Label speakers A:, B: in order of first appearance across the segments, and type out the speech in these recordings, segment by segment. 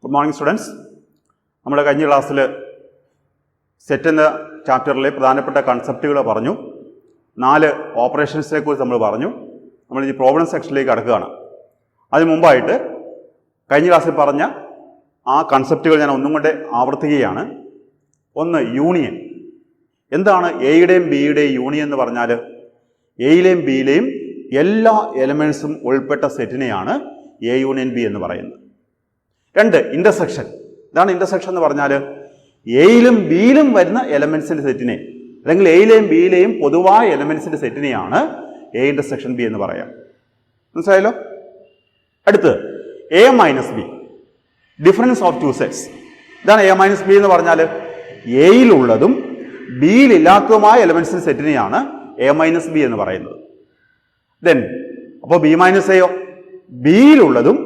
A: Good morning students. നമ്മുടെ കഴിഞ്ഞ ക്ലാസ്സിൽ സെറ്റ് എന്ന ചാപ്റ്ററിലെ പ്രധാനപ്പെട്ട കൺസെപ്റ്റുകൾ പറഞ്ഞു. 4 ഓപ്പറേഷൻസിനെ കുറിച്ച് നമ്മൾ പറഞ്ഞു. നമ്മൾ ഈ പ്രോബ്ലം സെക്ഷനിലേക്ക് കടക്കുകയാണ്. അതിന് മുമ്പായിട്ട് കഴിഞ്ഞ ക്ലാസ്സിൽ പറഞ്ഞ ആ കൺസെപ്റ്റുകൾ ഞാൻ ഒന്നും കൂടെ ആവർത്തിക്കുകയാണ്. ഒന്ന്, യൂണിയൻ. എന്താണ് എയുടെയും ബിയുടെയും യൂണിയൻ എന്ന് പറഞ്ഞാൽ? എയിലെയും ബിയിലെയും എല്ലാ എലമെൻസും ഉൾപ്പെട്ട സെറ്റിനെയാണ് എ യൂണിയൻ ബി എന്ന് പറയുന്നത്. 2, ഇൻ്റർസെക്ഷൻ. ഇതാണ് ഇൻ്റർസെക്ഷൻ എന്ന് പറഞ്ഞാൽ എയിലും ബിയിലും വരുന്ന എലമെൻസിൻ്റെ സെറ്റിനെ, അല്ലെങ്കിൽ എയിലെയും ബിയിലെയും പൊതുവായ എലമെൻസിൻ്റെ സെറ്റിനെയാണ് എ ഇൻ്റർസെക്ഷൻ ബി എന്ന് പറയാം. മനസ്സിലായല്ലോ? അടുത്ത് A minus B, difference of 2 sets. ഇതാണ് എ മൈനസ് ബി എന്ന് പറഞ്ഞാൽ എയിലുള്ളതും ബിയിലില്ലാത്തതുമായ എലമെൻസിൻ്റെ സെറ്റിനെയാണ് എ മൈനസ് ബി എന്ന് പറയുന്നത്. ദെൻ അപ്പോൾ ബി മൈനസ് എയോ, ബിയിലുള്ളതും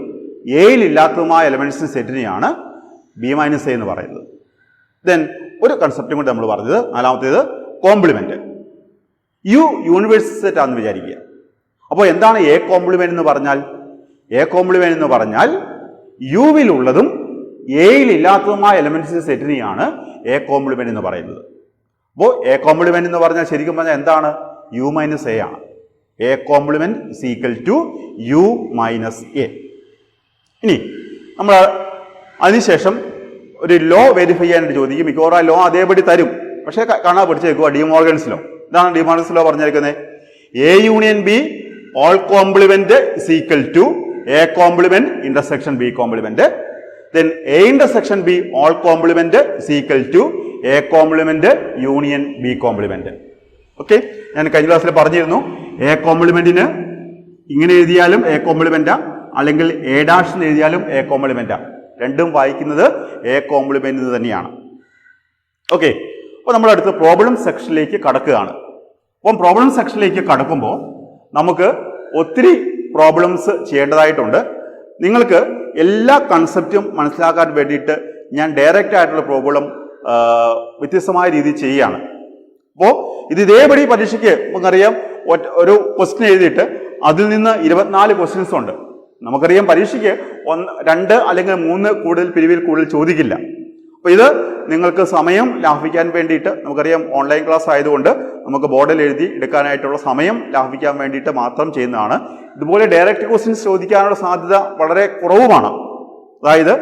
A: എയിലില്ലാത്തതുമായ എലമെൻസിൻ്റെ സെറ്റിനെയാണ് ബി മൈനസ് എ എന്ന് പറയുന്നത്. ദെൻ ഒരു കൺസെപ്റ്റും കൂടി നമ്മൾ പറഞ്ഞത്, 4മത്തേത് കോംപ്ലിമെന്റ്. യു യൂണിവേഴ്സൽ സെറ്റ് ആണെന്ന് വിചാരിക്കുക. അപ്പോൾ എന്താണ് എ കോംപ്ലിമെന്റ് എന്ന് പറഞ്ഞാൽ? എ കോംപ്ലിമെന്റ് എന്ന് പറഞ്ഞാൽ യുവിലുള്ളതും എയിലില്ലാത്തതുമായ എലമെൻസിൻ്റെ സെറ്റിനെയാണ് എ കോംപ്ലിമെന്റ് എന്ന് പറയുന്നത്. അപ്പോൾ എ കോംപ്ലിമെന്റ് എന്ന് പറഞ്ഞാൽ ശരിക്കും പറഞ്ഞാൽ എന്താണ്? യു മൈനസ് എ ആണ്. A complement is equal to U minus A. ഇനി നമ്മൾ അതിനുശേഷം ഒരു ലോ വെരിഫൈ ചെയ്യാനായിട്ട് ചോദിക്കും. മിക്കവാറും ആ ലോ അതേപടി തരും, പക്ഷേ കാണാൻ പഠിച്ചേക്കുക ഡി മോർഗൻസ് ലോ. ഇതാണ് ഡി മോർഗൻസ് ലോ പറഞ്ഞിരിക്കുന്നത്. A union B all complement is equal to A complement intersection B complement. Then A intersection B all complement is equal to A complement union B complement. Okay, ഞാൻ കഴിഞ്ഞ ക്ലാസ്സിൽ പറഞ്ഞിരുന്നു A കോംപ്ലിമെന്റിന് ഇങ്ങനെ എഴുതിയാലും A കോംപ്ലിമെന്റാ, അല്ലെങ്കിൽ A dash എന്ന് എഴുതിയാലും A കോംപ്ലിമെന്റാ. രണ്ടും വായിക്കുന്നത് എ കോംപ്ലിമെന്റ് തന്നെയാണ്. ഓക്കെ, അപ്പോൾ നമ്മൾ അടുത്ത പ്രോബ്ലം സെക്ഷനിലേക്ക് കടക്കുകയാണ്. അപ്പം പ്രോബ്ലം സെക്ഷനിലേക്ക് കടക്കുമ്പോൾ നമുക്ക് ഒത്തിരി പ്രോബ്ലംസ് ചെയ്യേണ്ടതായിട്ടുണ്ട്. നിങ്ങൾക്ക് എല്ലാ കൺസെപ്റ്റും മനസ്സിലാക്കാൻ വേണ്ടിയിട്ട് ഞാൻ ഡയറക്റ്റ് ആയിട്ടുള്ള പ്രോബ്ലം വ്യത്യസ്തമായ രീതിയിൽ ചെയ്യുകയാണ്. അപ്പോൾ ഇത് ഇതേപടി പരീക്ഷയ്ക്ക് നമുക്കറിയാം, ഒരു ക്വസ്റ്റ്യൻ എഴുതിയിട്ട് അതിൽ നിന്ന് 24 ക്വസ്റ്റ്യൻസ് ഉണ്ട്. നമുക്കറിയാം പരീക്ഷയ്ക്ക് 1, 2 അല്ലെങ്കിൽ 3 കൂടുതൽ പിരിവിൽ കൂടുതൽ ചോദിക്കില്ല. അപ്പോൾ ഇത് നിങ്ങൾക്ക് സമയം ലാഭിക്കാൻ വേണ്ടിയിട്ട്, നമുക്കറിയാം ഓൺലൈൻ ക്ലാസ് ആയതുകൊണ്ട് നമുക്ക് ബോർഡിൽ എഴുതി എടുക്കാനായിട്ടുള്ള സമയം ലാഭിക്കാൻ വേണ്ടിയിട്ട് മാത്രം ചെയ്യുന്നതാണ്. ഇതുപോലെ ഡയറക്റ്റ് ക്വസ്റ്റ്യൻസ് ചോദിക്കാനുള്ള സാധ്യത വളരെ കുറവുമാണ്. അതായത്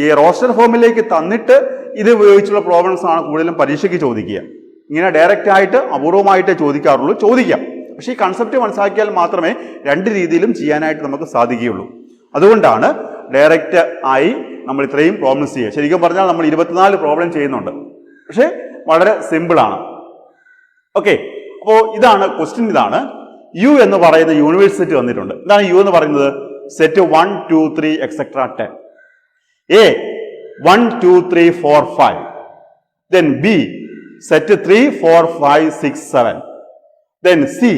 A: ഈ റോസ്റ്റർ ഫോമിലേക്ക് തന്നിട്ട് ഇത് ഉപയോഗിച്ചുള്ള പ്രോബ്ലംസ് ആണ് കൂടുതലും പരീക്ഷയ്ക്ക് ചോദിക്കുക. ഇങ്ങനെ ഡയറക്റ്റ് ആയിട്ട് അപൂർവമായിട്ടേ ചോദിക്കാറുള്ളൂ. ചോദിക്കാം, പക്ഷേ ഈ കൺസെപ്റ്റ് മനസ്സിലാക്കിയാൽ മാത്രമേ 2 രീതിയിലും ചെയ്യാനായിട്ട് നമുക്ക് സാധിക്കുകയുള്ളൂ. അതുകൊണ്ടാണ് ഡയറക്റ്റ് ആയി നമ്മൾ ഇത്രയും പ്രോബ്ലംസ് ചെയ്യുക. ശരിക്കും പറഞ്ഞാൽ നമ്മൾ 24 പ്രോബ്ലം ചെയ്യുന്നുണ്ട്, പക്ഷേ വളരെ സിമ്പിളാണ്. ഓക്കെ, അപ്പോൾ ഇതാണ് ക്വസ്റ്റ്യൻ. ഇതാണ് യു എന്ന് പറയുന്ന യൂണിവേഴ്സ് സെറ്റ് വന്നിട്ടുണ്ട്. ഇതാണ് യു എന്ന് പറയുന്നത്. Set 1, 2, 3 etcetera 10. A 1, 2, 3, 4, 5. Then B set 3, 4, 5, 6, 7. Then C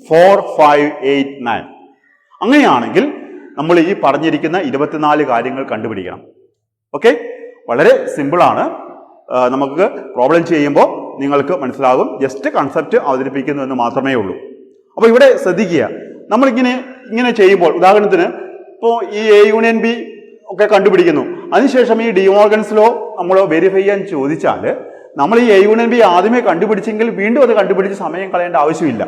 A: 4, 5, 8, 9. അങ്ങനെയാണെങ്കിൽ നമ്മൾ ഈ പറഞ്ഞിരിക്കുന്ന 24 കാര്യങ്ങൾ കണ്ടുപിടിക്കണം. ഓക്കെ, വളരെ സിമ്പിളാണ്. നമുക്ക് പ്രോബ്ലം ചെയ്യുമ്പോൾ നിങ്ങൾക്ക് മനസ്സിലാകും. ജസ്റ്റ് കൺസെപ്റ്റ് അവതരിപ്പിക്കുന്നു എന്ന് മാത്രമേ ഉള്ളൂ. അപ്പോൾ ഇവിടെ ശ്രദ്ധിക്കുക, നമ്മളിങ്ങനെ ചെയ്യുമ്പോൾ, ഉദാഹരണത്തിന് ഇപ്പോൾ ഈ എ യൂണിയൻ ബി ഒക്കെ കണ്ടുപിടിക്കുന്നു. അതിനുശേഷം ഈ ഡി മോർഗൻസ് ലോ നമ്മൾ വെരിഫൈ ചെയ്യാൻ ചോദിച്ചാൽ, നമ്മൾ ഈ എ യൂണിയൻ ബി ആദ്യമേ കണ്ടുപിടിച്ചെങ്കിൽ വീണ്ടും അത് കണ്ടുപിടിച്ച് സമയം കളയേണ്ട ആവശ്യമില്ല.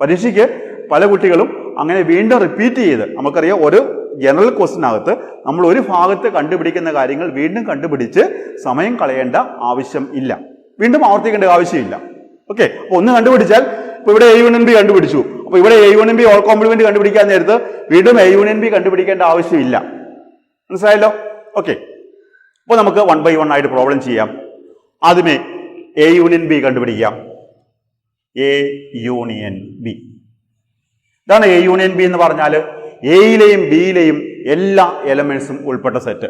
A: പരീക്ഷയ്ക്ക് പല കുട്ടികളും അങ്ങനെ വീണ്ടും റിപ്പീറ്റ് ചെയ്ത്, നമുക്കറിയാം ഒരു ജനറൽ ക്വസ്റ്റിനകത്ത് നമ്മൾ ഒരു ഭാഗത്ത് കണ്ടുപിടിക്കുന്ന കാര്യങ്ങൾ വീണ്ടും കണ്ടുപിടിച്ച് സമയം കളയേണ്ട ആവശ്യം ഇല്ല, വീണ്ടും ആവർത്തിക്കേണ്ട ആവശ്യമില്ല. ഓക്കെ, അപ്പോൾ ഒന്ന് കണ്ടുപിടിച്ചാൽ, ഇപ്പോൾ ഇവിടെ എ യൂണിയൻ ബി കണ്ടുപിടിച്ചു, അപ്പോൾ ഇവിടെ A union B all complement കണ്ടുപിടിക്കാൻ നേരത്ത് വീണ്ടും എ യൂണിയൻ ബി കണ്ടുപിടിക്കേണ്ട ആവശ്യമില്ല. മനസ്സിലായല്ലോ? ഓക്കെ, അപ്പോൾ നമുക്ക് 1 by 1 ആയിട്ട് പ്രോബ്ലം ചെയ്യാം. ആദ്യമേ എ യൂണിയൻ ബി കണ്ടുപിടിക്കാം. എ യൂണിയൻ ബി, ഇതാണ് എ യൂണിയൻ ബി എന്ന് പറഞ്ഞാൽ എയിലെയും ബിയിലെയും എല്ലാ എലമെന്റ്സും ഉൾപ്പെട്ട സെറ്റ്.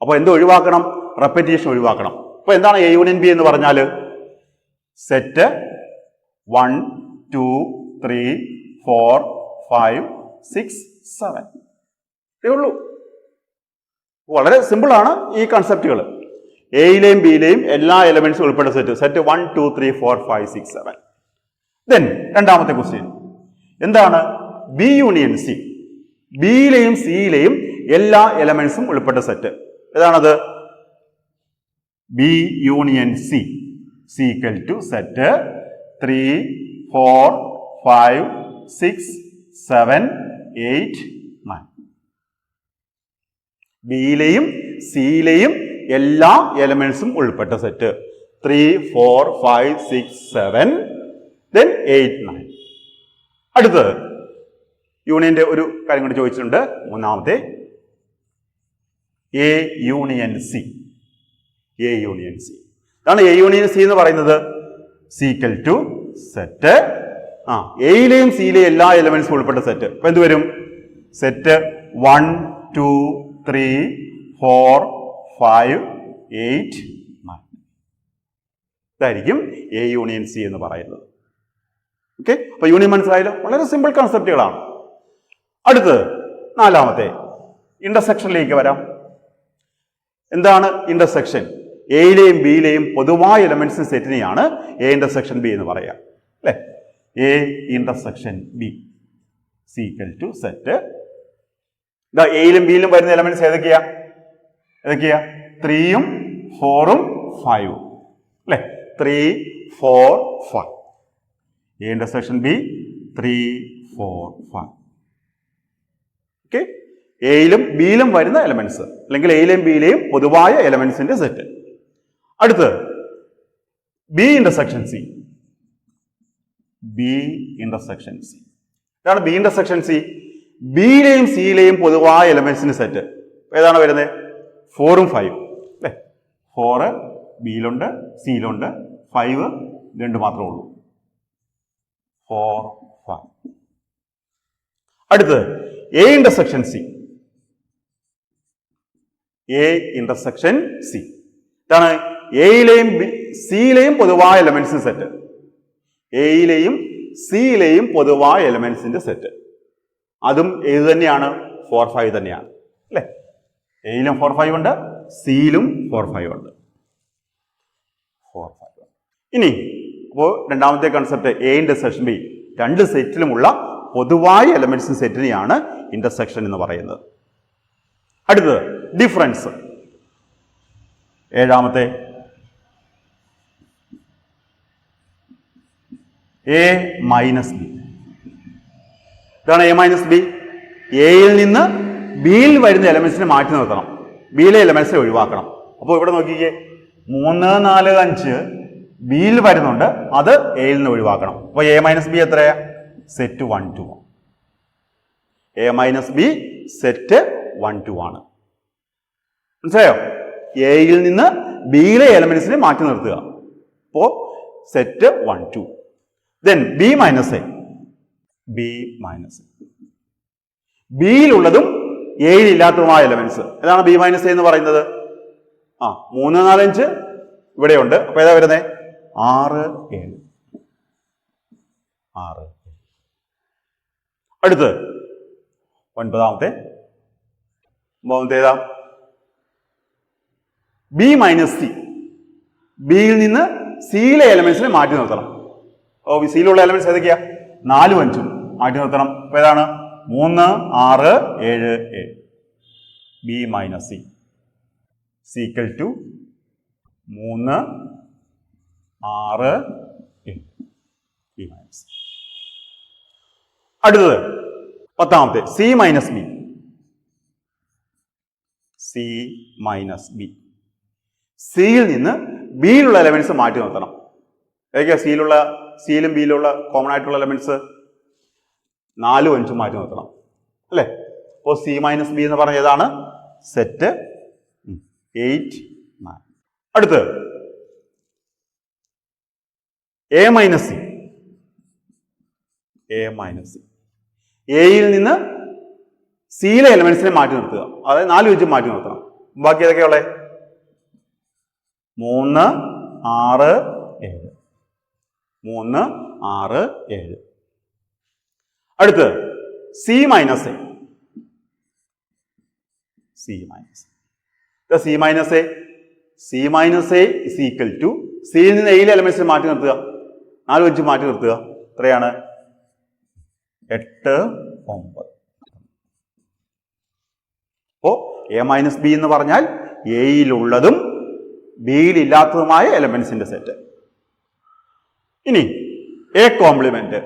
A: അപ്പോൾ എന്ത് ഒഴിവാക്കണം? റെപ്പറ്റീഷൻ ഒഴിവാക്കണം. അപ്പോൾ എന്താണ് എ യൂണിയൻ ബി എന്ന് പറഞ്ഞാൽ? സെറ്റ് 1, 2, 3, 4, 5, 6, 7. ഇതേ ഉള്ളൂ. വളരെ സിമ്പിൾ ആണ് ഈ കൺസെപ്റ്റുകൾ. എയിലെയും ബിയിലെയും എല്ലാ എലമെന്റ്സും ഉൾപ്പെട്ട സെറ്റ്, സെറ്റ് 1, 2, 3, 4, 5, 6, 7. ദെൻ രണ്ടാമത്തെ ക്വസ്റ്റ്യൻ എന്താണ്? ബി യൂണിയൻ സി, ബിയിലെയും സിയിലെയും എല്ലാ എലമെന്റ്സും ഉൾപ്പെട്ട സെറ്റ്. ഏതാണത്? B union C equal to set 3, 4, 5, 6, 7, 8, 9. ബിയിലെയും സിയിലെയും എല്ലാ എലമെന്റ്സും ഉൾപ്പെട്ട സെറ്റ് 3, 4, 5, 6, 7, then 8, 9. അടുത്തത് യൂണിയന്റെ ഒരു കാര്യം കൂടി ചോദിച്ചിട്ടുണ്ട്. മൂന്നാമത്തെ A union C. A union C ഇതാണ് എ യൂണിയൻ സി എന്ന് പറയുന്നത്. സീക്വൽ ടു സെറ്റ് എയിലെയും സിയിലെയും എല്ലാ എലമെന്റ്സും ഉൾപ്പെട്ട സെറ്റ്. അപ്പൊ എന്ത് വരും? സെറ്റ് 1, 2, 3, 4, 5, 8, 9. ഇതായിരിക്കും എ യൂണിയൻ സി എന്ന് പറയുന്നത്. ഓക്കെ, അപ്പൊ യൂണിയൻ മനസ്സിലായല്ലോ. വളരെ സിമ്പിൾ കൺസെപ്റ്റുകളാണ്. അടുത്തത് നാലാമത്തെ ഇന്റർസെക്ഷനിലേക്ക് വരാം. എന്താണ് ഇന്റർസെക്ഷൻ? എയിലെയും ബിയിലെയും പൊതുവായ എലമെന്റ്സ് സെറ്റിനെയാണ് എ ഇന്റർസെക്ഷൻ ബി എന്ന് പറയാം, അല്ലെ? A intersection B is equal to set. എയിലും ബിയിലും വരുന്ന എലമെന്റ്സ് ഏതൊക്കെയാ? 3ഉം 4ഉം 5ഉം, അല്ലെ? 3, 4, 5. A intersection B 3, 4, 5. ഓക്കെ, എയിലും ബിയിലും വരുന്ന എലമെന്റ്സ്, അല്ലെങ്കിൽ എയിലെയും ബിയിലെയും പൊതുവായ എലമെന്റ്സിന്റെ സെറ്റ്. അടുത്ത് B intersection C. B intersection C ഇതാണ് ബി ഇന്റർസെക്ഷൻ സി. ബിയിലെയും സിയിലെയും പൊതുവായ എലമെന്റ്സിന്റെ സെറ്റ് ഏതാണ് വരുന്നത്? 4ഉം 5ഉം, അല്ലെ? 4 ബിയിലുണ്ട്, സിയിലുണ്ട്. 5 2 മാത്രമേ ഉള്ളൂ. 4, 5. അടുത്ത് A intersection C. A intersection C ഇതാണ് എയിലെയും സിയിലെയും പൊതുവായ എലമെന്റ്സിന്റെ സെറ്റ്. എയിലെയും സിയിലെയും പൊതുവായ എലമെന്റ്സിന്റെ സെറ്റ്. അതും ഏത് തന്നെയാണ്? 4, 5 തന്നെയാണ്, അല്ലെ? എയിലും 4, 5 ഉണ്ട്, സിയിലും 4, 5 ഉണ്ട്. 4, 5. ഇനി അപ്പോൾ രണ്ടാമത്തെ കൺസെപ്റ്റ് എ ഇന്റർസെക്ഷൻ ബി. രണ്ട് സെറ്റിലുമുള്ള പൊതുവായ എലമെന്റ്സ് സെറ്റിനെയാണ് ഇന്റർസെക്ഷൻ എന്ന് പറയുന്നത്. അടുത്തത് ഡിഫറൻസ്. ഏഴാമത്തെ എ മൈനസ് ബി. ഇതാണ് എ മൈനസ് ബി. എയിൽ നിന്ന് ബിയിൽ വരുന്ന എലമെന്റ്സിനെ മാറ്റി നിർത്തണം, ബിയിലെ എലമെന്റ്സിനെ ഒഴിവാക്കണം. അപ്പോൾ ഇവിടെ നോക്കിക്കേ, 3, 4, 5 ബിയിൽ വരുന്നുണ്ട്, അത് എയിൽ നിന്ന് ഒഴിവാക്കണം. അപ്പോൾ എ മൈനസ് ബി എത്രയാ? Set 1, 2. A minus B set 1, 2 ആണ്. മനസ്സിലായോ? എയിൽ നിന്ന് ബിയിലെ എലമെന്റ്സിനെ മാറ്റി നിർത്തുക. അപ്പോ set 1, 2. Then B minus A. B minus A ബിയിലുള്ളതും എയിൽ ഇല്ലാത്തതുമായ എലമെന്റ്സ്. ഏതാണ് ബി മൈനസ് എ എന്ന് പറയുന്നത്? 3, 4, 5 ഇവിടെയുണ്ട്. അപ്പൊ ഏതാ വരുന്നത്? 6, 7. 6. അടുത്ത് ഒൻപതാമത്തെ ഏതാ? B minus C. ബിയിൽ നിന്ന് സിയിലെ എലമെന്റ്സിനെ മാറ്റി നിർത്തണം. സിയിലുള്ള എലമെന്റ്സ് ഏതൊക്കെയാ? 4, 5 മാറ്റി നിർത്തണം. അപ്പൊ ഏതാണ്? 3, 6, 7, 7. B minus C is equal to 3, 6, 7. B minus. അടുത്തത് പത്താമത്തെ C minus B. C minus B. സിയിൽ നിന്ന് ബിയിലുള്ള എലമെന്റ്സ് മാറ്റി നിർത്തണം. ഏതൊക്കെയാ സിയിലും ബിയിലുള്ള കോമൺ ആയിട്ടുള്ള എലമെന്റ്സ്? 4, 5 മാറ്റി നിർത്തണം, അല്ലെ? അപ്പോൾ സി മൈനസ് ബി എന്ന് പറഞ്ഞ ഏതാണ്? സെറ്റ് 8, 9. അടുത്ത് A minus C. A minus C. എയിൽ നിന്ന് സിയിലെ എലമെന്റ്സിനെ മാറ്റി നിർത്തുക, അതായത് 4, 5 മാറ്റി നിർത്തണം. ബാക്കി ഏതൊക്കെയുള്ളേ? 3, 6, 7. 3, 6, 7. അടുത്ത് C minus A. C minus C minus A. C minus A is equal to സിയിൽ നിന്ന് എയിലെ എലമെന്റ്സിനെ മാറ്റി നിർത്തുക, 4, 5 മാറ്റി നിർത്തുക. എത്രയാണ്? 8, 9. അപ്പോൾ എ മൈനസ് ബി എന്ന് പറഞ്ഞാൽ എയിലുള്ളതും ബിയിൽ ഇല്ലാത്തതുമായ എലമെന്റ്സിന്റെ സെറ്റ്. ഇനി എ കോംപ്ലിമെന്റ്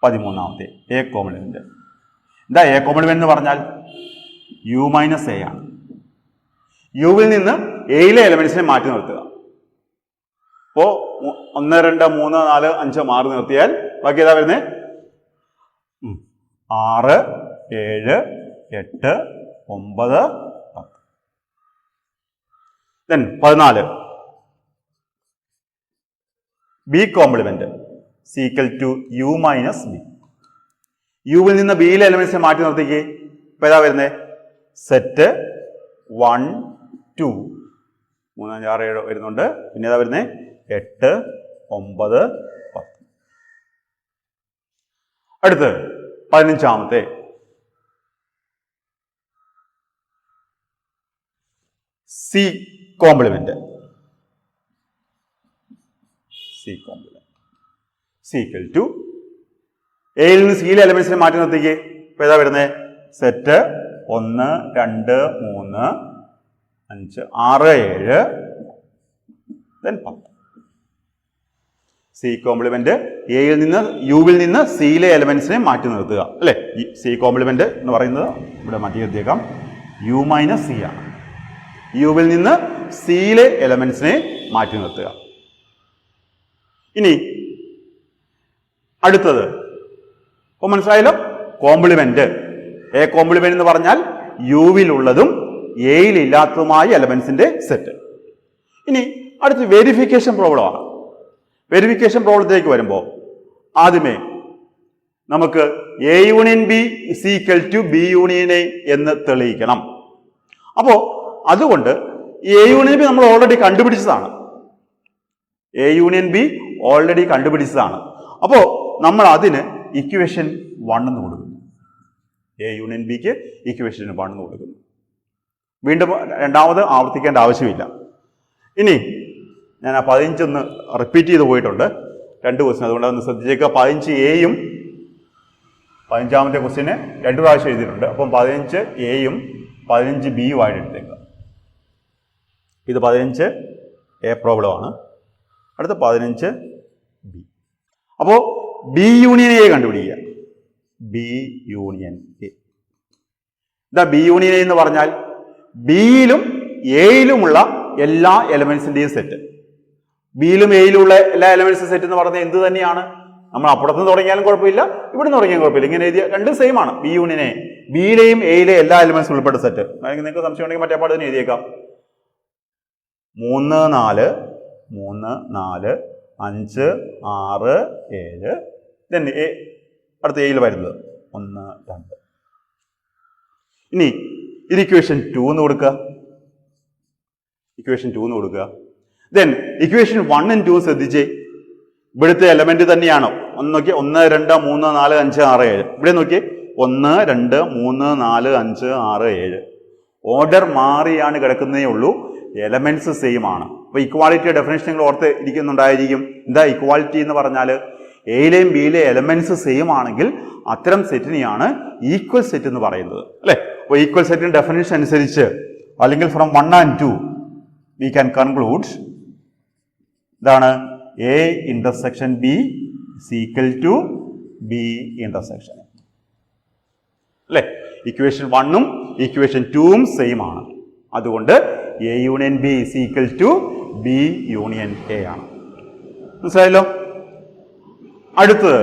A: 13ാമത്തെ എ കോംപ്ലിമെന്റ്. എന്താ എ കോംപ്ലിമെന്റ് എന്ന് പറഞ്ഞാൽ യു മൈനസ് എ ആണ്. യുവിൽ നിന്ന് എയിലെ എലമെന്റ്സിനെ മാറ്റി നിർത്തുക. അപ്പോ 1 2 3 4 5 മാറി നിർത്തിയാൽ ബാക്കി ഏതാ വരുന്നത്? 6 7 8 9 10. 14 B complement is equal to U minus B. യുവിൽ നിന്ന് ബിയിലെ എലമെന്റ്സിനെ മാറ്റി നിർത്തിക്ക്. ഇപ്പൊ ഏതാ വരുന്നത്? സെറ്റ് 1 2 3 5 6 7 വരുന്നുണ്ട്. പിന്നെ ഏതാ വരുന്നത്? 8 9 10. അടുത്ത് 15ാമത്തെ C complement. C complement is equal to എയിൽ നിന്ന് സിയിലെ എലമെന്റ്സിനെ മാറ്റി നിർത്തിക്ക്. ഇപ്പൊ ഏതാ വരുന്നത്? സെറ്റ് 1 2 3 5 6 7 10. സി കോംപ്ലിമെന്റ് എയിൽ നിന്ന് യുവിൽ നിന്ന് സിയിലെ എലമെന്റ്സിനെ മാറ്റി നിർത്തുക അല്ലെ. ഈ സി കോംപ്ലിമെന്റ് എന്ന് പറയുന്നത് ഇവിടെ മാറ്റി നിർത്തിയേക്കാം. യു മൈനസ് സി ആണ്. യുവിൽ നിന്ന് സിയിലെ എലമെന്റ്സിനെ മാറ്റി നിർത്തുക. ഇനി അടുത്തത് ഇപ്പൊ മനസ്സിലായല്ലോ. കോംപ്ലിമെന്റ് എ കോംപ്ലിമെന്റ് എന്ന് പറഞ്ഞാൽ യുവിലുള്ളതും എയിൽ ഇല്ലാത്തതുമായ എലമെന്റ്സിന്റെ സെറ്റ്. ഇനി അടുത്ത് വെരിഫിക്കേഷൻ പ്രോബ്ലം ആണ്. വെരിഫിക്കേഷൻ പ്രോബ്ലത്തിലേക്ക് വരുമ്പോൾ ആദ്യമേ നമുക്ക് A union B is equal to B union A എന്ന് തെളിയിക്കണം. അപ്പോ അതുകൊണ്ട് എ യൂണിയൻ ബി നമ്മൾ ഓൾറെഡി കണ്ടുപിടിച്ചതാണ്. എ യൂണിയൻ ബി ഓൾറെഡി കണ്ടുപിടിച്ചതാണ്. അപ്പോ നമ്മൾ അതിന് ഇക്വേഷൻ 1 എന്ന് കൊടുക്കുന്നു. എ യൂണിയൻ ബിക്ക് ഇക്വേഷൻ 1 എന്ന് കൊടുക്കുന്നു. വീണ്ടും രണ്ടാമത് ആവർത്തിക്കേണ്ട ആവശ്യമില്ല. ഇനി ഞാൻ ആ 15 ഒന്ന് റിപ്പീറ്റ് ചെയ്ത് പോയിട്ടുണ്ട് 2 ക്വസ്റ്റ്യൻ, അതുകൊണ്ട് ഒന്ന് ശ്രദ്ധിച്ചേക്കുക. 15 എയും 15ാമത്തെ ക്വസ്റ്റ്യന് 2 പ്രാവശ്യം എഴുതിയിട്ടുണ്ട്. അപ്പം 15 എയും 15 ബിയും ആയിട്ട് എടുത്തേക്കുക. ഇത് 15 എ പ്രോബ്ലം ആണ്. അടുത്ത 15 ബി. അപ്പോൾ ബി യൂണിയൻ എ കണ്ടുപിടിക്കുക. B union A. എന്താ ബി യൂണിയൻ എ എന്ന് പറഞ്ഞാൽ? ബിയിലും എയിലുമുള്ള എല്ലാ എലമെന്റ്സിന്റെയും സെറ്റ്. ബിയിലും എയിലുള്ള എല്ലാ എലമെന്റ്സ് സെറ്റ് എന്ന് പറഞ്ഞാൽ എന്ത് തന്നെയാണ്? നമ്മൾ അപ്പുറത്ത് തുടങ്ങിയാലും കുഴപ്പമില്ല, ഇവിടെ നിന്ന് തുടങ്ങിയാലും കുഴപ്പമില്ല. ഇങ്ങനെ എഴുതിയ രണ്ടും സെയിം ആണ്. ബി യൂണിയൻ എ, ബിയിലെയും എയിലെ എല്ലാ എലമെന്റ്സും ഉൾപ്പെട്ട സെറ്റ്. അല്ലെങ്കിൽ നിങ്ങൾക്ക് സംശയം ഉണ്ടെങ്കിൽ മറ്റേ പാട് തന്നെ എഴുതിയേക്കാം. 3 4 3 4 5 6 7 തന്നെ അടുത്ത എയിൽ വരുന്നത് 1 2. ഇനി ഇത് ഇക്വേഷൻ 2 എന്ന് കൊടുക്കുക. ഇക്വേഷൻ 2 എന്ന് കൊടുക്കുക. ദെൻ ഇക്വേഷൻ 1 and 2 ശ്രദ്ധിച്ചേ. ഇവിടുത്തെ എലമെന്റ് തന്നെയാണോ? ഒന്ന് നോക്കി. 1 2 3 4 5 6 7. ഇവിടെ നോക്കി. 1 2 3 4 5 6 7. ഓർഡർ മാറിയാണ് കിടക്കുന്നതേ ഉള്ളൂ. എലമെന്റ്സ് സെയിം ആണ്. അപ്പൊ ഇക്വാളിറ്റി ഡെഫിനേഷൻ നിങ്ങൾ ഓർത്ത് ഇരിക്കുന്നുണ്ടായിരിക്കും. എന്താ ഇക്വാളിറ്റി എന്ന് പറഞ്ഞാൽ? എയിലെയും ബിയിലെ എലമെന്റ്സ് സെയിം ആണെങ്കിൽ അത്തരം സെറ്റിനെയാണ് ഈക്വൽ സെറ്റ് എന്ന് പറയുന്നത് അല്ലെ. അപ്പോൾ ഈക്വൽ സെറ്റിന്റെ ഡെഫിനേഷൻ അനുസരിച്ച് അല്ലെങ്കിൽ from 1 and 2 we can conclude ഇതാണ് A intersection B is equal to B intersection അല്ലെ. ഇക്വേഷൻ 1ഉം ഇക്വേഷൻ 2ഉം സെയിം ആണ്. അതുകൊണ്ട് A union B is equal to B union A ആണ്. മനസ്സിലായല്ലോ. അടുത്തത്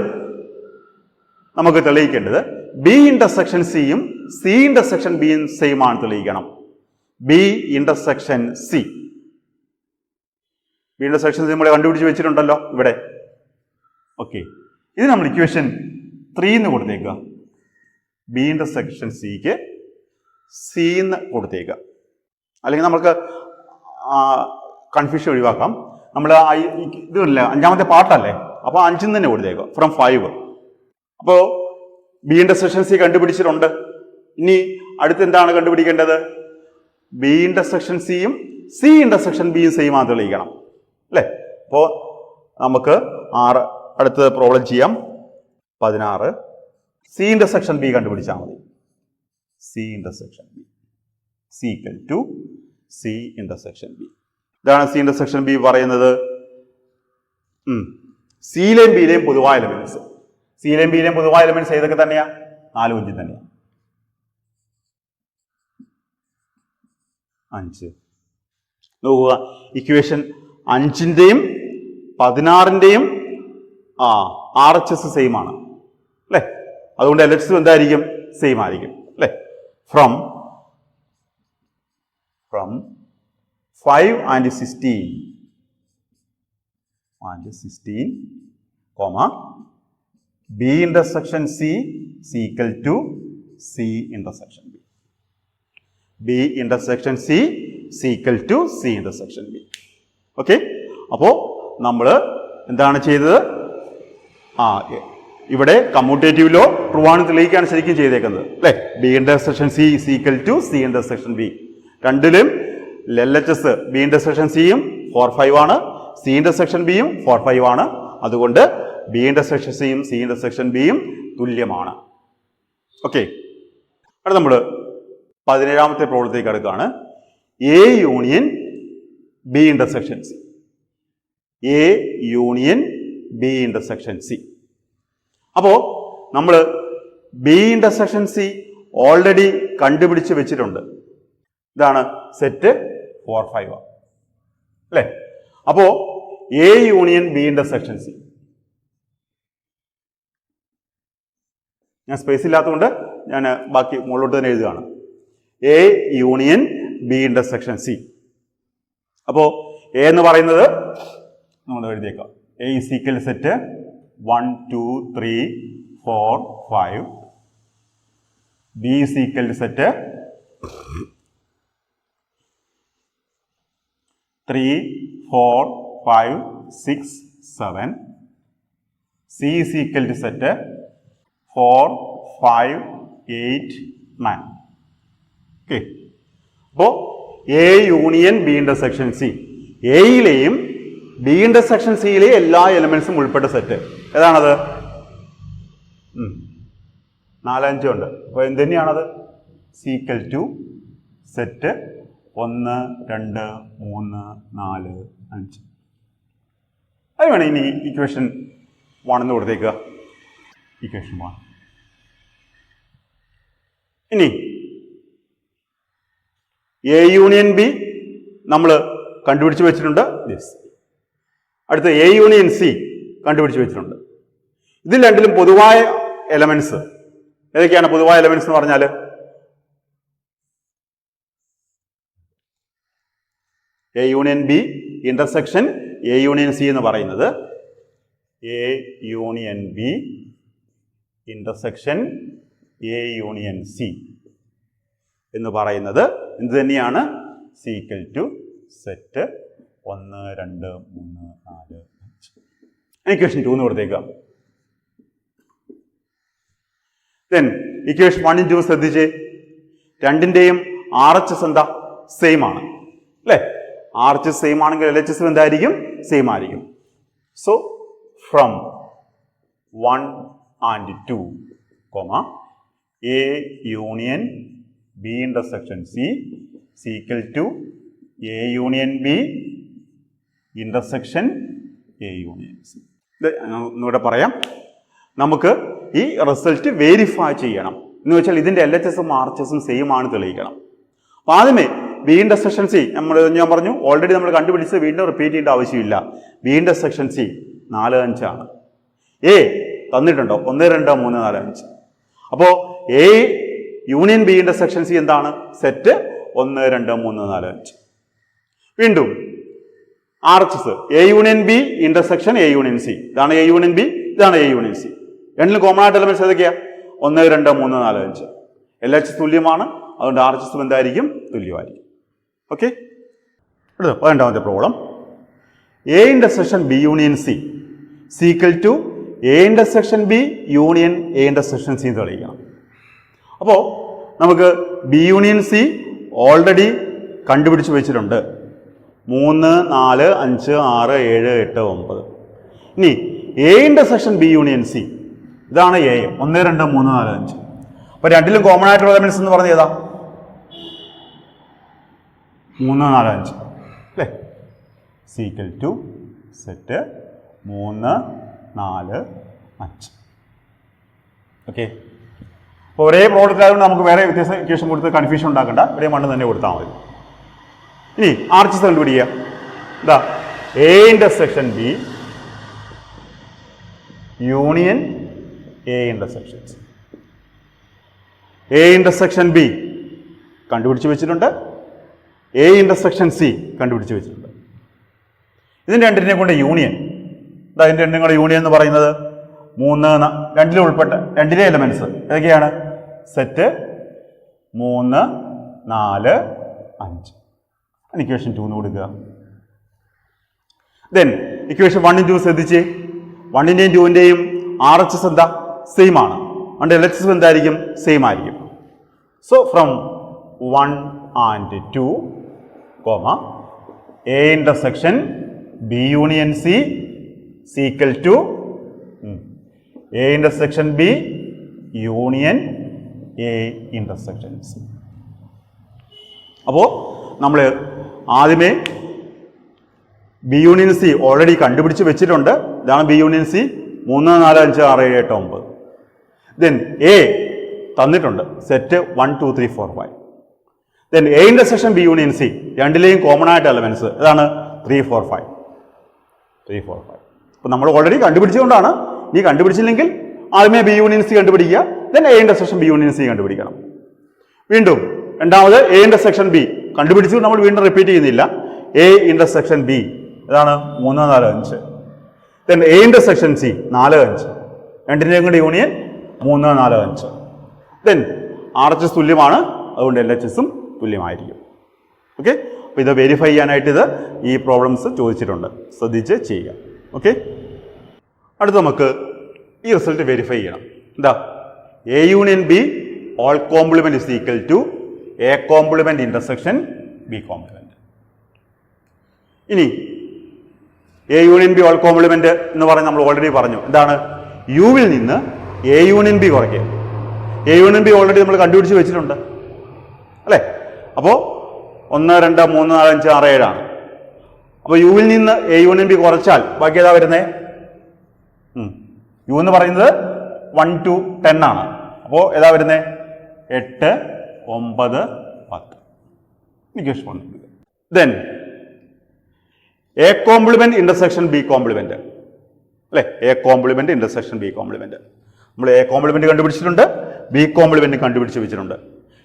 A: നമുക്ക് തെളിയിക്കേണ്ടത് ബി ഇന്റർസെക്ഷൻ സിയും സി ഇന്റർസെക്ഷൻ ബിയും സെയിം ആണ് തെളിയിക്കണം. B intersection C. B intersection C നമ്മൾ കണ്ടുപിടിച്ച് വെച്ചിട്ടുണ്ടല്ലോ ഇവിടെ. ഓക്കെ, ഇത് നമ്മൾ ഇക്വേഷൻ 3 എന്ന് കൊടുത്തേക്കുക. ബി ഇന്റർസെക്ഷൻ സിക്ക് സി എന്ന് കൊടുത്തേക്കുക. അല്ലെങ്കിൽ നമുക്ക് കൺഫ്യൂഷൻ ഒഴിവാക്കാം. നമ്മൾ ഇതില്ല 5ാമത്തെ പാർട്ടല്ലേ, അപ്പോൾ 5 തന്നെ കൊടുത്തേക്കുക ഫ്രം 5. അപ്പോൾ ബി ഇന്റർസെക്ഷൻ സി കണ്ടുപിടിച്ചിട്ടുണ്ട്. ഇനി അടുത്ത് എന്താണ് കണ്ടുപിടിക്കേണ്ടത്? ബി ഇന്റർസെക്ഷൻ സിയും സി ഇന്റർസെക്ഷൻ ബിയും സെയിം ആണ് തെളിയിക്കണം അല്ലേ. അപ്പോൾ നമുക്ക് അടുത്ത പ്രോബ്ലം ചെയ്യാം. 16 സി ഇന്റർസെക്ഷൻ ബി കണ്ടുപിടിച്ചാൽ മതി. C intersection B C equal to C intersection B. ഇതാണ് സി ഇൻ്റർസെക്ഷൻ ബി പറയുന്നത്. സിയിലെയും ബിയിലെയും പൊതുവായ എലമെന്റ്സ്. സിയിലെയും ബിയിലെയും പൊതുവായ എലമെന്റ്സ് ഏതൊക്കെ തന്നെയാ? 4 5 തന്നെയാണ്. 5 നോക്കുക, ഇക്വേഷൻ 5ൻ്റെയും 16ൻ്റെയും RHS സെയിം ആണ് അല്ലേ? അതുകൊണ്ട് LHS എന്തായിരിക്കും? സെയിം ആയിരിക്കും അല്ലേ? From 5 and 16 comma B intersection C is equal to C intersection B. B intersection C is equal to C intersection B. Okay, അപ്പോൾ നമ്മൾ എന്താണ് ചെയ്തത്? ഇവിടെ കമ്മ്യൂട്ടേറ്റീവ് ലോ ട്രൂ ആണ് തെളിയിക്കുകയാണ് ശരിക്കും ചെയ്തേക്കുന്നത് അല്ലേ? B intersection C is equal to C intersection B. രണ്ടിലും LHS ബി ഇന്റർസെക്ഷൻ സിയും 4 5 ആണ്, സി ഇന്റർസെക്ഷൻ ബിയും 4 5 ആണ്. അതുകൊണ്ട് ബി ഇന്റർസെക്ഷൻ സിയും സി ഇന്റർസെക്ഷൻ ബിയും തുല്യമാണ്. ഓക്കെ, അവിടെ നമ്മൾ 17ാമത്തെ പ്രോബ്ലത്തിലേക്ക് അടുക്കുകയാണ്. A union B intersection C. A union B intersection C. അപ്പോൾ നമ്മൾ ബി ഇന്റർസെക്ഷൻ സി ഓൾറെഡി കണ്ടുപിടിച്ച് വെച്ചിട്ടുണ്ട്. ഇതാണ് സെറ്റ് 4 5 അല്ലേ? അപ്പോ A union B intersection C, ഞാൻ സ്പേസ് ഇല്ലാത്തതുകൊണ്ട് ഞാൻ ബാക്കി മുകളിലോട്ട് തന്നെ എഴുതുകയാണ്. A union B intersection C. അപ്പോ എ എന്ന് പറയുന്നത് നമ്മൾ എഴുതിയേക്കാം. A is equal set 1 2 3 4 5. B is equal set 3 4 5 6 7. C is equal to set 4 5 8 9. Okay, അപ്പോൾ A union B intersection C, എയിലെയും ബി ഇന്റർസെക്ഷൻ സിയിലെയും എല്ലാ എലമെന്റ്സും ഉൾപ്പെട്ട സെറ്റ് ഏതാണത്? 4 5 ഉണ്ട്. അപ്പോൾ എന്ത് തന്നെയാണത്? C equal to set 1 2 3 4 5. അത് വേണം ഇനി ഇക്വേഷൻ 1 എന്ന് കൊടുത്തേക്കുക. ഇക്വേഷൻ 1. ഇനി എ യൂണിയൻ ബി നമ്മൾ കണ്ടുപിടിച്ച് വെച്ചിട്ടുണ്ട്. അടുത്ത എ യൂണിയൻ സി കണ്ടുപിടിച്ച് വെച്ചിട്ടുണ്ട്. ഇതിൽ രണ്ടിലും പൊതുവായ എലമെന്റ്സ് ഏതൊക്കെയാണ്? പൊതുവായ എലമെന്റ്സ് എന്ന് പറഞ്ഞാൽ A union B intersection A union C എന്ന് പറയുന്നത് A union B intersection A union C എന്ന് പറയുന്നത് എന്ത് തന്നെയാണ്? C equal to set 1 2 3 4 5. Equation 2 എന്ന് കൊടുത്തേക്കാം. ദെൻ ഇക്വേഷൻ 1 2 ശ്രദ്ധിച്ചേ, രണ്ടിന്റെയും RHS എന്താ? സെയിം ആണ് അല്ലേ? RHS സെയിം ആണെങ്കിൽ LHS എന്തായിരിക്കും? സെയിം ആയിരിക്കും. So from 1 and 2 A union B intersection C is equal to A union B intersection A union C. ഒന്നുകൂടെ പറയാം, നമുക്ക് ഈ റിസൾട്ട് വെരിഫൈ ചെയ്യണം എന്ന് വെച്ചാൽ ഇതിന്റെ LHSഉം RHSഉം സെയിം ആണ് തെളിയിക്കണം. അപ്പൊ ആദ്യമേ ബി ഇന്റർസെക്ഷൻ സി ഞാൻ പറഞ്ഞു ഓൾറെഡി നമ്മൾ കണ്ടുപിടിച്ച് വീണ്ടും റിപ്പീറ്റ് ചെയ്യേണ്ട ആവശ്യമില്ല. ബി ഇന്റർസെക്ഷൻ സി 4 5 ആണ്. എ തന്നിട്ടുണ്ടോ? 1 2 3 4 5. അപ്പോ A union B intersection C എന്താണ്? സെറ്റ് 1 2 3 4 5. വീണ്ടും RHS A union B intersection A union C. ഇതാണ് എ യൂണിയൻ ബി, ഇതാണ് എ യൂണിയൻ സി. രണ്ടിലും കോമൺ ആയിട്ട് എലമെന്റ്സ് ഏതൊക്കെയാ? 1 2 3 4 5. LHS തുല്യമാണ്, അതുകൊണ്ട് RHS എന്തായിരിക്കും? തുല്യമായിരിക്കും. ഓക്കെ, അടുത്ത 12ാമത്തെ problem. A intersection B union C equal to A intersection B union A intersection C തെളിയിക്കണം. അപ്പോൾ നമുക്ക് ബി യൂണിയൻ സി ഓൾറെഡി കണ്ടുപിടിച്ച് വെച്ചിട്ടുണ്ട്. 3 4 5 6 7 8 9. ഇനി A intersection B union C, ഇതാണ് എ 1 2 3 4 5. അപ്പോൾ രണ്ടിലും കോമൺ ആയിട്ടുള്ള എലമെന്റ്സ് എന്ന് പറഞ്ഞ ഏതാ? 3, 4, 5 അല്ലേ? Equal to set 3, 4, 5. ഓക്കെ, അപ്പോൾ ഒരേ പ്രോഡക്റ്റ് ആയതുകൊണ്ട് നമുക്ക് വേറെ വ്യത്യസ്ത ഇക്വേഷൻ കൊടുത്ത് കൺഫ്യൂഷൻ ഉണ്ടാക്കണ്ട, ഒരേ മണ്ണ് തന്നെ കൊടുത്താൽ മതി. ഇനി ആർച്ചസ് കണ്ടുപിടിക്കുക. എന്താ? A intersection B union A intersection C. A intersection B കണ്ടുപിടിച്ച് വെച്ചിട്ടുണ്ട്, എ ഇന്റർസെക്ഷൻ സി കണ്ടുപിടിച്ച് വെച്ചിട്ടുണ്ട്. ഇതിൻ്റെ രണ്ടിനെ കൊണ്ട് യൂണിയൻ, ഇതിൻ്റെ രണ്ടും കൂടെ യൂണിയൻ എന്ന് പറയുന്നത് 3, രണ്ടിലും ഉൾപ്പെട്ട രണ്ടിലെ എലമെന്റ്സ് ഏതൊക്കെയാണ്? സെറ്റ് 3, 4, 5. ഇക്വേഷൻ 2 എന്ന് കൊടുക്കുക. ദെൻ ഇക്വേഷൻ 1 2 ശ്രദ്ധിച്ച്, 1ന്റെയും 2ന്റെയും RHS എന്താ? സെയിം ആണ്. അതുകൊണ്ട് LHS എന്തായിരിക്കും? സെയിം ആയിരിക്കും. So from 1 and 2, A intersection B union C is equal to A intersection B union A intersection C. അപ്പോൾ നമ്മൾ ആദ്യമേ ബി യൂണിയൻ സി ഓൾറെഡി കണ്ടുപിടിച്ച് വെച്ചിട്ടുണ്ട്. ഇതാണ് B union C. 3, 4, 5, 6, 7, 8, 9. Then A തന്നിട്ടുണ്ട്, set 1, 2, 3, 4, 5. Then A intersection B union C, രണ്ടിലെയും common ആയിട്ട് എലമെന്റ്സ് ഇതാണ് 3, 4, 5. 3, 4, 5. അപ്പോൾ നമ്മൾ ഓൾറെഡി കണ്ടുപിടിച്ചുകൊണ്ടാണ്. നീ കണ്ടുപിടിച്ചില്ലെങ്കിൽ ആദ്യമേ ബി യൂണിയൻ സി കണ്ടുപിടിക്കുക, then A intersection B union C കണ്ടുപിടിക്കണം. വീണ്ടും രണ്ടാമത് എ ഇന്റർസെക്ഷൻ ബി കണ്ടുപിടിച്ചു, നമ്മൾ വീണ്ടും റിപ്പീറ്റ് ചെയ്യുന്നില്ല. എ ഇന്റർസെക്ഷൻ ബി ഇതാണ് 3, 4, 5. Then A intersection C 4, 5. രണ്ടിൻ്റെയും കൂടി യൂണിയൻ 3, 4, 5. ദെൻ RHS തുല്യമാണ്, അതുകൊണ്ട് LHS തുല്യമായിരിക്കും. ഓക്കെ, അപ്പോൾ ഇത് വെരിഫൈ ചെയ്യാനായിട്ട് ഈ പ്രോബ്ലംസ് ചോദിച്ചിട്ടുണ്ട്, ശ്രദ്ധിച്ച് ചെയ്യുക. ഓക്കെ, അടുത്ത് നമുക്ക് ഈ റിസൾട്ട് വെരിഫൈ ചെയ്യണം. എന്താ? A union B all complement is equal to A complement intersection B complement. ഇനി A union B all complement എന്ന് പറഞ്ഞ് നമ്മൾ ഓൾറെഡി പറഞ്ഞു. എന്താണ്? യുവിൽ നിന്ന് എ യൂണിയൻ ബി കുറയ്ക്കുക. എ യൂണിയൻ ബി ഓൾറെഡി നമ്മൾ കണ്ടുപിടിച്ച് വെച്ചിട്ടുണ്ട് അല്ലേ? അപ്പോൾ 1, 2, 3, 4, 5, 6, 7 ആണ്. അപ്പോൾ യുവിൽ നിന്ന് എ യൂണിയൻ ബി കുറച്ചാൽ ബാക്കി ഏതാ വരുന്നത്? യു എന്ന് പറയുന്നത് 1 to 10 ആണ്. അപ്പോൾ ഏതാ വരുന്നത്? 8, 9, 10. Equation. Then A complement intersection B complement അല്ലേ? A complement intersection B complement. നമ്മൾ എ കോംപ്ലിമെന്റ് കണ്ടുപിടിച്ചിട്ടുണ്ട്, ബി കോംപ്ലിമെന്റ് കണ്ടുപിടിച്ച് വെച്ചിട്ടുണ്ട്.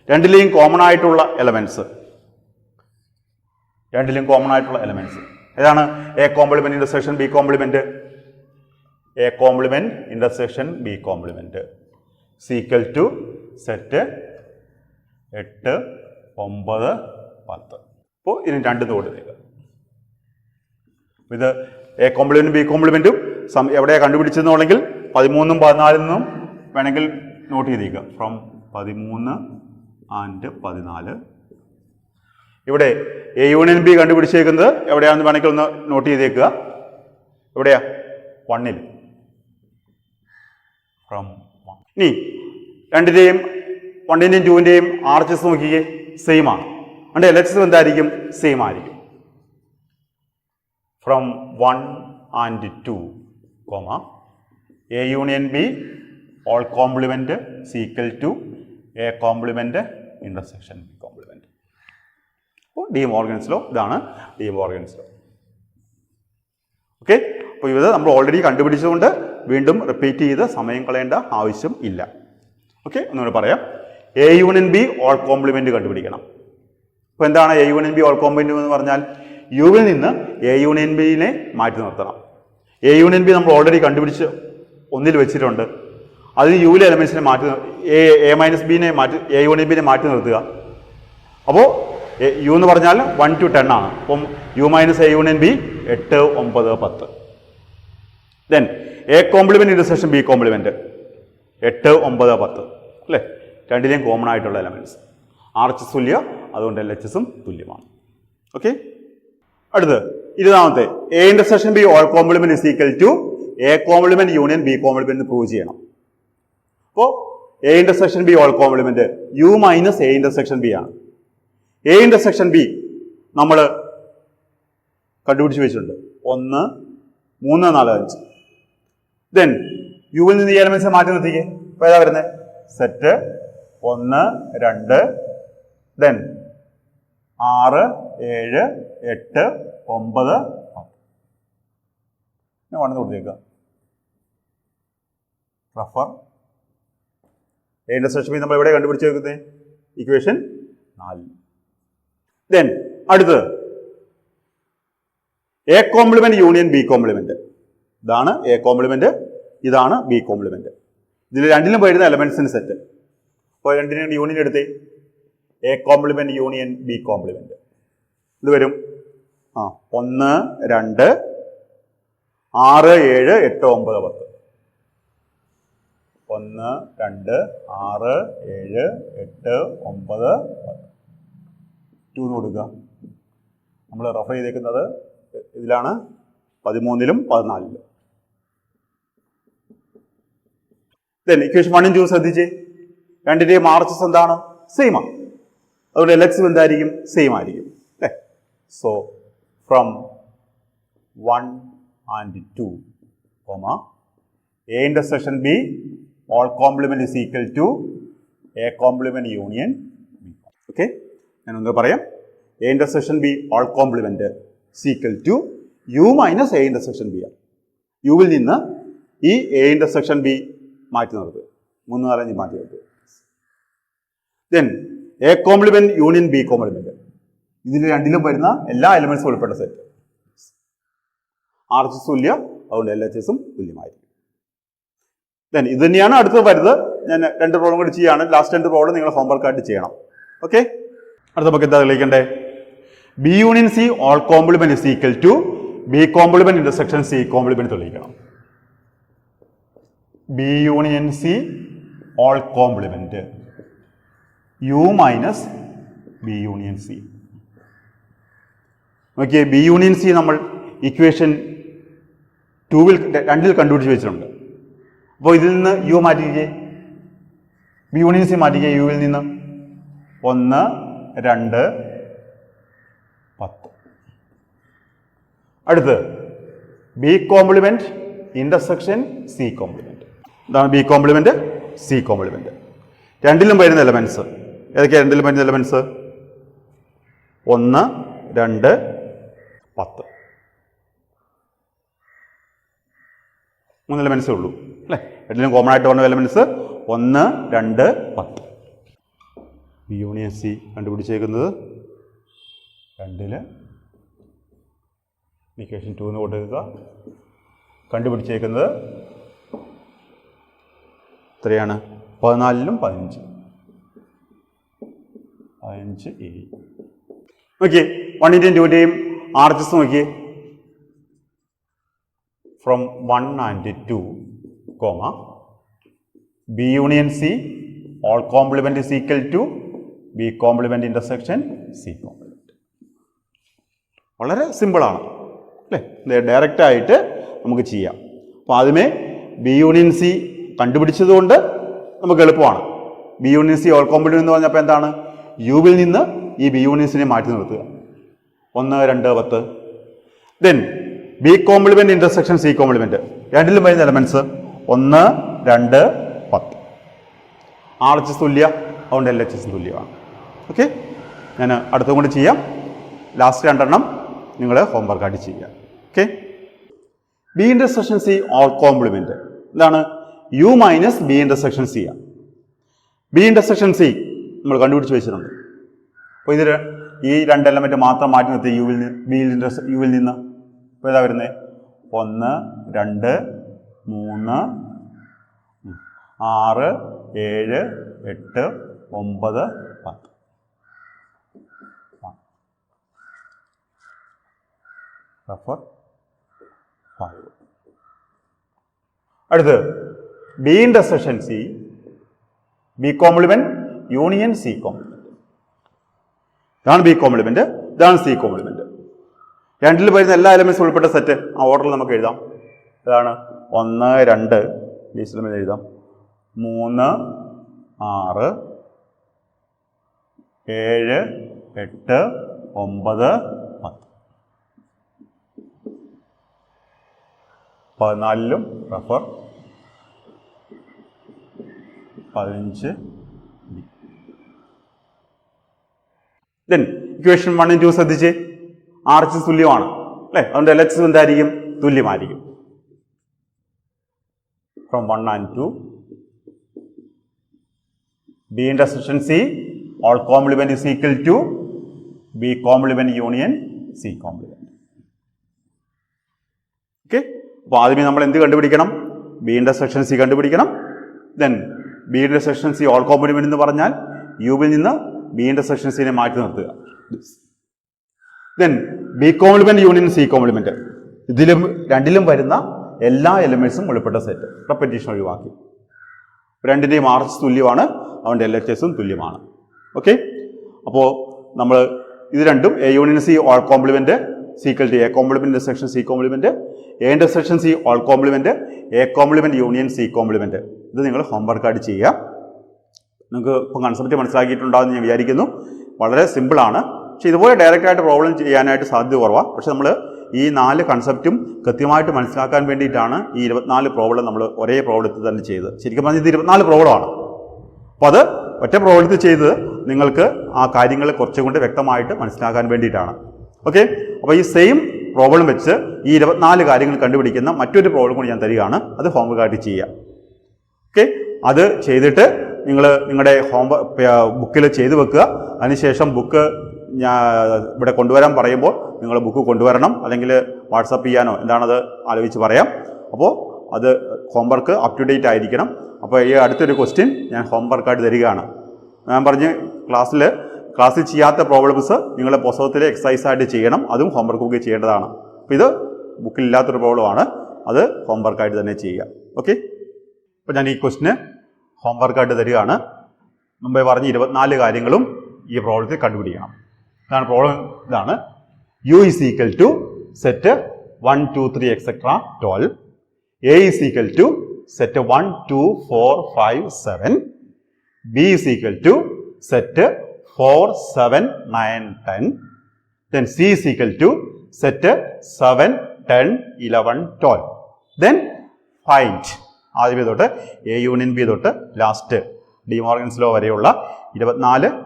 A: രണ്ടിലെയും കോമൺ ആയിട്ടുള്ള എലമെന്റ്സ്, ഏതാണ്? A complement intersection B complement. A complement intersection B complement is equal to set 8, 9, 10. അപ്പോൾ ഇതിന് രണ്ടും കൊടുത്തേക്കുക. ഇത് എ കോംപ്ലിമെന്റും ബി കോംപ്ലിമെന്റും എവിടെയാണ് കണ്ടുപിടിച്ചതെന്നുണ്ടെങ്കിൽ 13 14 വേണമെങ്കിൽ നോട്ട് ചെയ്തേക്കുക. From 13 and 14. ഇവിടെ എ യൂണിയൻ ബി കണ്ടുപിടിച്ചേക്കുന്നത് എവിടെയാണെന്ന് വേണമെങ്കിൽ ഒന്ന് നോട്ട് ചെയ്തേക്കുക. എവിടെയാ? 1. ഫ്രം 1. ഇനി 2ന്റെയും 1ന്റെയും 2ന്റെയും RHS നോക്കിയേ, സെയിം ആണ്. അതുകൊണ്ട് LHS എന്തായിരിക്കും? സെയിം ആയിരിക്കും. From 1 and 2, A union B all complement equal to A complement intersection B complement. അപ്പോൾ ഡി മോർഗൻസ് ലോ, ഇതാണ് ഡി മോർഗൻസ് ലോ. ഓക്കെ, അപ്പോൾ ഇത് നമ്മൾ ഓൾറെഡി കണ്ടുപിടിച്ചതുകൊണ്ട് വീണ്ടും റിപ്പീറ്റ് ചെയ്ത് സമയം കളയേണ്ട ആവശ്യം ഇല്ല. ഓക്കെ, ഒന്നുകൂടെ പറയാം. A union B all complement കണ്ടുപിടിക്കണം. അപ്പോൾ എന്താണ് A union B all complement എന്ന് പറഞ്ഞാൽ? യുവിൽ നിന്ന് എ യൂണിയൻ ബിനെ മാറ്റി നിർത്തണം. എ യൂണിയൻ ബി നമ്മൾ ഓൾറെഡി കണ്ടുപിടിച്ച് ഒന്നിൽ വെച്ചിട്ടുണ്ട്. അതിന് യുവിലെ എലമെന്റ്സിനെ മാറ്റി എ മൈനസ് ബിനെ മാറ്റി എ യൂണിയൻ ബിനെ മാറ്റി നിർത്തുക. അപ്പോൾ യു എന്ന് പറഞ്ഞാൽ 1 to 10 ആണ്. അപ്പം U minus A union B 8, 9, 10. Then A complement intersection B complement 8, 9, 10 അല്ലേ? രണ്ടിലെയും കോമൺ ആയിട്ടുള്ള എലമെന്റ്സ്. RHS തുല്യ, അതുകൊണ്ട് LHS തുല്യമാണ്. ഓക്കെ, അടുത്ത് 20ാമത്തെ A intersection B all complement is equal to A complement union B complement prove ചെയ്യണം. അപ്പോൾ A intersection B all complement U minus A intersection B ആണ്. എ ഇന്റർസെക്ഷൻ ബി നമ്മൾ കണ്ടുപിടിച്ച് വെച്ചിട്ടുണ്ട്. 1, 3, 4, 5. ദെൻ യുവിൽ നിന്ന് ഈ എലമെന്റ്സ് മാറ്റി നിർത്തിക്കേ. ഇപ്പൊ ഏതാ വരുന്നത്? Set 1, 2, then 6, 7, 8, 9, 10. ഞാൻ വണ്ണെന്ന് കൊടുത്തേക്കാം. റഫർ. എ ഇന്റർസെക്ഷൻ ബി നമ്മൾ എവിടെ കണ്ടുപിടിച്ച് വെക്കുന്നത്? ഇക്വേഷൻ 4. ദെൻ അടുത്തത് A complement union B complement. ഇതാണ് എ കോംപ്ലിമെന്റ്, ഇതാണ് ബി കോംപ്ലിമെന്റ്. ഇതിൽ രണ്ടിലും വരുന്ന എലമെന്റ്സിന് സെറ്റ്. അപ്പോൾ രണ്ടിനും യൂണിയൻ എടുത്തേ. A complement union B complement. ഇത് വരും 1, 2, 6, 7, 8, 9, 10. 1, 2, 6, 7, 8, 9, 10. 2 കൊടുക്കുക. നമ്മൾ റെഫർ ചെയ്തേക്കുന്നത് ഇതിലാണ് 13ലും 14ലും. ദെൻ ഇക്വേഷൻ 1 ഉം 2 ശ്രദ്ധിച്ചേ. രണ്ടിന്റെയും ആർച്ചസ് എന്താണ്? സെയിം ആണ്. അതുകൊണ്ട് എൽഎക്സും എന്തായിരിക്കും? സെയിം ആയിരിക്കും അല്ലേ? So from 1 and 2, A intersection B all complement is equal to A complement union B. Okay, ഞാൻ ഒന്ന് പറയാം. A intersection B all complement is equal to U minus A intersection B ആണ്. യുവിൽ നിന്ന് ഈ എ ഇന്റർസെക്ഷൻ ബി മാറ്റി നിർത്തുക. 3 4 മാറ്റി നിർത്തുക. Then A complement union B complement. ഇതിൽ രണ്ടിലും വരുന്ന എല്ലാ എലിമെന്റ്സും ഉൾപ്പെട്ട സെറ്റ്. ആർച്ചസ് തുല്യം, അതുകൊണ്ട് LHSഉം തുല്യമായിരിക്കും. ദെൻ ഇത് തന്നെയാണ് അടുത്തത് വരുന്നത്. ഞാൻ 2 പ്രോബ്ലം കൂടി ചെയ്യാണ്. ലാസ്റ്റ് 2 പ്രോബ്ലം നിങ്ങൾ ഹോംവർക്ക് ആയിട്ട് ചെയ്യണം. ഓക്കെ, അടുത്ത നമുക്ക് എന്താ തെളിയിക്കണ്ടേ? B union C all complement is equal to B complement intersection C complement തെളിയിക്കണം. B union C all complement U minus B union C. Okay, B union C നമ്മൾ equation 2 2 കണ്ടുപിടിച്ച് വെച്ചിട്ടുണ്ട്. അപ്പോൾ ഇതിൽ നിന്ന് യു മാറ്റിക്കേ, ബി യൂണിയൻ സി മാറ്റിക്കേ. യുവിൽ നിന്ന് 1, 2, 10. അടുത്ത് B complement intersection C complement. ഇതാണ് ബി കോംപ്ലിമെന്റ് സി കോംപ്ലിമെന്റ്. രണ്ടിലും വരുന്ന എലമെന്റ്സ് ഏതൊക്കെയാണ്? രണ്ടിലും വരുന്ന എലമെന്റ്സ് 1, 2, 10. 3 എലമെന്റ്സേ ഉള്ളൂ അല്ലേ? രണ്ടിലും കോമൺ ആയിട്ട് വന്ന എലമെന്റ്സ് 1, 2, 10. ബി യൂണിയൻ സി കണ്ടുപിടിച്ചേക്കുന്നത് 2 ഇക്വേഷൻ 2 കൊടുക്കുക. കണ്ടുപിടിച്ചേക്കുന്നത് എത്രയാണ്? 14ലും 15. 15 എ. നോക്കിയേ, 1ന്റെയും 2ന്റെയും ആർച്ചസ് നോക്കിയേ. From 1 and 2, B union C all complement is equal to B complement intersection C complement. വളരെ സിമ്പിളാണ് അല്ലേ? ഡയറക്റ്റ് ആയിട്ട് നമുക്ക് ചെയ്യാം. അപ്പോൾ ആദ്യമേ ബി യൂണിയൻ സി കണ്ടുപിടിച്ചതുകൊണ്ട് നമുക്ക് എളുപ്പമാണ്. B union C all complement എന്ന് പറഞ്ഞപ്പോൾ എന്താണ്? യുവിൽ നിന്ന് ഈ ബി യൂണിയൻ സിനെ മാറ്റി നിർത്തുക. 1, 2, 10. Then B complement intersection C complement. രണ്ടിലും വരുന്ന എലമെന്റ്സ് 1, 2, 10. ആർച്ചസ് തുല്യ, അതുകൊണ്ട് LHS തുല്യമാണ്. ഓക്കെ, ഞാൻ അടുത്തും കൂടി ചെയ്യാം. ലാസ്റ്റ് 2 നിങ്ങൾ ഹോംവർക്കായിട്ട് ചെയ്യുക. Okay, B intersection C all complement എന്താണ്? U minus B intersection C ആണ്. ബി ഇന്റർസെക്ഷൻ സി നമ്മൾ കണ്ടുപിടിച്ച് വെച്ചിട്ടുണ്ട്. അപ്പോൾ ഇതിൽ ഈ 2 എലമെന്റ് മാത്രം മാറ്റി നിർത്തി യുവിൽ നിന്ന്. ഇപ്പോൾ ഏതാ വരുന്നത്? 1, 2, 3, 6, 7, 8, 9, 10. അടുത്ത് B intersection C B complement union C complement. ഇതാണ് ബി കോംപ്ലിമെന്റ്, ഇതാണ് സി കോംപ്ലിമെന്റ്. രണ്ടിൽ വരുന്ന എല്ലാ എലമെന്റ്സും ഉൾപ്പെട്ട സെറ്റ് ആ ഓർഡറിൽ നമുക്ക് എഴുതാം. ഇതാണ് 1, 2 എഴുതാം, 3, 6 7 8 9 10 14 റഫർ 15 ദെൻ ഇക്വേഷൻ 1 and 2 ശ്രദ്ധിച്ച് RHS തുല്യമാണ് അല്ലേ, അതുകൊണ്ട് LHS എന്തായിരിക്കും, തുല്യമായിരിക്കും. From 1 and 2 B intersection C all complement is equal to B complement union C complement. Okay, അപ്പോൾ ആദ്യമേ നമ്മൾ എന്ത് കണ്ടുപിടിക്കണം, B intersection C കണ്ടുപിടിക്കണം. Then B intersection C all complement എന്ന് പറഞ്ഞാൽ യുവിൽ നിന്ന് B intersection C നെ മാറ്റി നിർത്തുക. Then B complement union C complement, ഇതിലും രണ്ടിലും വരുന്ന എല്ലാ എലിമെന്റ്സും ഉൾപ്പെട്ട സെറ്റ്, റെപ്പറ്റീഷൻ ഒഴിവാക്കി. രണ്ടിൻ്റെയും RHS തുല്യമാണ്, അതുകൊണ്ട് LHSഉം തുല്യമാണ്. ഓക്കെ, അപ്പോൾ നമ്മൾ ഇത് രണ്ടും A union C all complement is equal to A complement intersection C complement, A intersection C all complement, A complement union C complement. ഇത് നിങ്ങൾ ഹോംവർക്കായിട്ട് ചെയ്യുക. നിങ്ങൾക്ക് ഇപ്പോൾ കൺസെപ്റ്റ് മനസ്സിലാക്കിയിട്ടുണ്ടാകുമെന്ന് ഞാൻ വിചാരിക്കുന്നു. വളരെ സിമ്പിളാണ്, പക്ഷേ ഇതുപോലെ ഡയറക്റ്റായിട്ട് പ്രോബ്ലം ചെയ്യാനായിട്ട് സാധ്യത കുറവാണ്. പക്ഷേ നമ്മൾ ഈ 4 കൺസെപ്റ്റും കൃത്യമായിട്ട് മനസ്സിലാക്കാൻ വേണ്ടിയിട്ടാണ് ഈ 24 പ്രോബ്ലം നമ്മൾ ഒരേ പ്രോബ്ലത്തിൽ തന്നെ ചെയ്തത്. ശരിക്കും പറഞ്ഞാൽ ഇത് 24 പ്രോബ്ലമാണ്. അപ്പോൾ അത് ഒറ്റ പ്രോബ്ലത്തിൽ ചെയ്തത് നിങ്ങൾക്ക് ആ കാര്യങ്ങൾ കുറച്ചുകൊണ്ട് വ്യക്തമായിട്ട് മനസ്സിലാക്കാൻ വേണ്ടിയിട്ടാണ്. ഓക്കെ, അപ്പോൾ ഈ സെയിം പ്രോബ്ലം വെച്ച് ഈ 24 കാര്യങ്ങൾ കണ്ടുപിടിക്കുന്ന മറ്റൊരു പ്രോബ്ലം കൂടി ഞാൻ തരികയാണ്. അത് ഹോംവർക്കായിട്ട് ചെയ്യുക. ഓക്കെ, അത് ചെയ്തിട്ട് നിങ്ങൾ നിങ്ങളുടെ ബുക്കിൽ ചെയ്ത് വെക്കുക. അതിനുശേഷം ബുക്ക് ഞാൻ ഇവിടെ കൊണ്ടുവരാൻ പറയുമ്പോൾ നിങ്ങൾ ബുക്ക് കൊണ്ടുവരണം, അല്ലെങ്കിൽ വാട്സപ്പ് ചെയ്യാനോ എന്താണത് ആലോചിച്ച് പറയാം. അപ്പോൾ അത് ഹോംവർക്ക് അപ് ടു ഡേറ്റ് ആയിരിക്കണം. അപ്പോൾ ഈ അടുത്തൊരു ക്വസ്റ്റ്യൻ ഞാൻ ഹോംവർക്കായിട്ട് തരികയാണ്. ഞാൻ പറഞ്ഞ് ക്ലാസ്സിൽ ചെയ്യാത്ത പ്രോബ്ലംസ് നിങ്ങളെ പുസ്തകത്തിലെ എക്സസൈസായിട്ട് ചെയ്യണം, അതും ഹോംവർക്ക് ബുക്കിൽ ചെയ്യേണ്ടതാണ്. അപ്പോൾ ഇത് ബുക്കിലില്ലാത്തൊരു പ്രോബ്ലമാണ്, അത് ഹോംവർക്കായിട്ട് തന്നെ ചെയ്യുക. ഓക്കെ, അപ്പോൾ ഞാൻ ഈ ക്വസ്റ്റിന് ഹോംവർക്കായിട്ട് തരികയാണ്. മുമ്പേ പറഞ്ഞ് 24 കാര്യങ്ങളും ഈ പ്രോബ്ലത്തിൽ കണ്ടുപിടിക്കണം. ഇതാണ് പ്രോബ്ലം. ഇതാണ് U is equal to set 1 2 3 etc 12, A is equal to set 1 2 4 5 7, B is equal to set 4 7 9 10, then C is equal to set 7 10 11 12. Then find ആദ്യമേ തൊട്ട് A union B തൊട്ട് ലാസ്റ്റ് ഡി മോർഗൻസ് ലോ വരെയുള്ള 24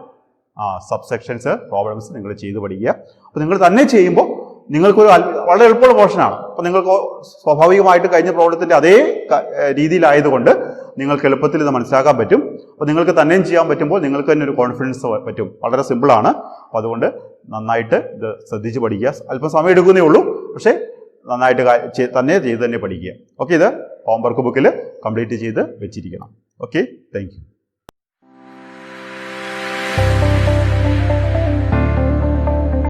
A: subsections problems നിങ്ങൾ ചെയ്ത് പഠിക്കുക. അപ്പോൾ നിങ്ങൾ തന്നെ ചെയ്യുമ്പോൾ നിങ്ങൾക്കൊരു വളരെ എളുപ്പമുള്ള പോർഷനാണ്. അപ്പോൾ നിങ്ങൾക്ക് സ്വാഭാവികമായിട്ട് കഴിഞ്ഞ പ്രോബ്ലത്തിൻ്റെ അതേ രീതിയിലായതുകൊണ്ട് നിങ്ങൾക്ക് എളുപ്പത്തിൽ ഇത് മനസ്സിലാക്കാൻ പറ്റും. അപ്പോൾ നിങ്ങൾക്ക് തന്നെയും ചെയ്യാൻ പറ്റുമ്പോൾ നിങ്ങൾക്ക് തന്നെ ഒരു കോൺഫിഡൻസ് പറ്റും. വളരെ സിമ്പിളാണ്. അപ്പോൾ അതുകൊണ്ട് നന്നായിട്ട് ഇത് ശ്രദ്ധിച്ച് പഠിക്കുക. അല്പം സമയം എടുക്കുന്നേ ഉള്ളൂ, പക്ഷേ നന്നായിട്ട് തന്നെ ചെയ്ത് തന്നെ പഠിക്കുക. ഓക്കെ, ഇത് ഹോംവർക്ക് ബുക്കിൽ കംപ്ലീറ്റ് ചെയ്ത് വെച്ചിരിക്കണം. Okay, thank U.